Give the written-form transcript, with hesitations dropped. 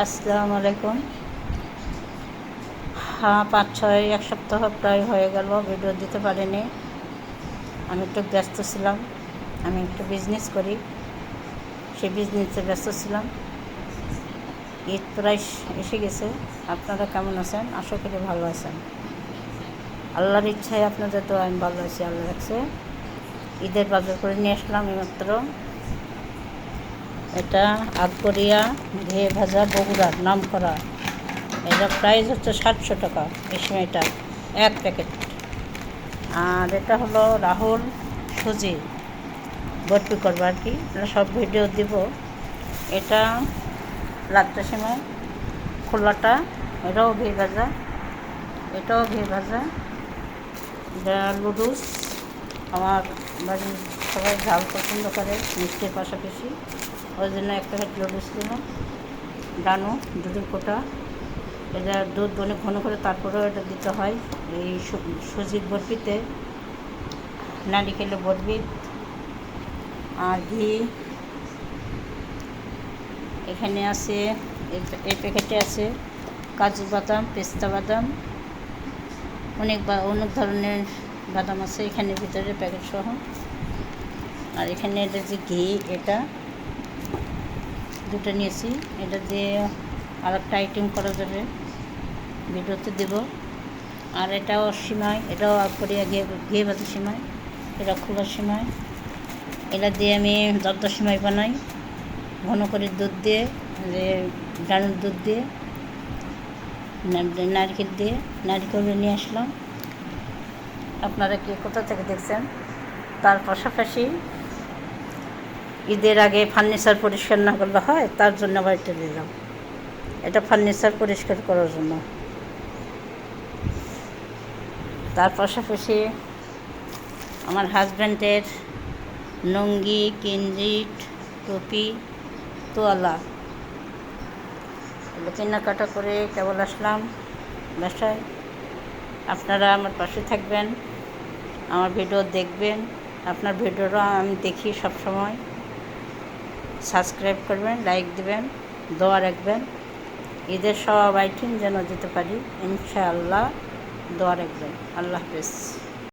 আসসালামু আলাইকুম। হ্যাঁ, 5-6 সপ্তাহ প্রায় হয়ে গেল ভিডিও দিতে পারিনি। আমি একটু ব্যস্ত ছিলাম। আমি একটু বিজনেস করি, সেই বিজনেসে ব্যস্ত ছিলাম। ঈদ প্রায় এসে গেছে। আপনারা কেমন আছেন? আশা করি ভালো আছেন। আল্লাহর ইচ্ছায় আপনাদের তো আমি ভালো আছি। আল্লাহ রাখছে। ঈদের বাজার করে নিয়ে আসলাম এইমাত্র। এটা আতকরিয়া ঘিয়ে ভাজা বগুড়ার নাম করা। এটা প্রাইস হচ্ছে 700 টাকা এই সময়টা এক প্যাকেট। আর এটা হলো রাহুল সুজি বরফি করবো আর কি, সব ভিডিও দিব। এটা লাচ্চা সেমাই খোলাটা, এটাও ঘি ভাজা, এটাও ঘি ভাজা। এটা লুডুস, আমার বাড়ির সবাই ঝাল পছন্দ করে মিষ্টির পাশাপাশি, ওই জন্য এক প্যাকেট লুডুস দিলাম। ডানো দুধের কোটা, এটা দুধ অনেক ঘন করে তারপরেও এটা দিতে হয়। এই সুজির বরফিতে নারিকেলের বরফি আর ঘি। এখানে আছে এই প্যাকেটে আছে কাজু বাদাম, পেস্তা বাদাম, অনেক ধরনের বাদাম আছে এখানে ভিতরে প্যাকেট সহ। আর এখানে এটা যে ঘি, এটা দুটো নিয়েছি। এটা দিয়ে আর একটা আইটেম করা যাবে, ভিডিওতে দেব। আর এটাও সিমাই, এটাও করিয়া ঘিয়ে ভাজা সিমাই, এটা খোলার সিমাই। এটা দিয়ে আমি জর্দা সিমাই বানাই ঘন করে দুধ দিয়ে, যে ডানোর দুধ দিয়ে, নারকেল দিয়ে। নারকেল নিয়ে আসলাম। আপনারা কি কোথা থেকে দেখছেন? তার পাশাপাশি ঈদের আগে ফার্নিচার পরিষ্কার না করলে হয়, তার জন্য আবার এটা দিলাম। এটা ফার্নিচার পরিষ্কার করার জন্য। তার পাশাপাশি আমার হাজব্যান্ডের লুঙ্গি, কিঞ্জিট, টুপি, তোয়ালা, এগুলো কেনাকাটা করে কেবল আসলাম বাসায়। আপনারা আমার পাশে থাকবেন, আমার ভিডিও দেখবেন। আপনার ভিডিওটা আমি দেখি সব সময়। সাবস্ক্রাইব করবেন, লাইক দেবেন, দোয়া রাখবেন। ঈদের সব আইটেম যেন দিতে পারি ইনশাআল্লাহ, দোয়া রাখবেন। আল্লাহ হাফেজ।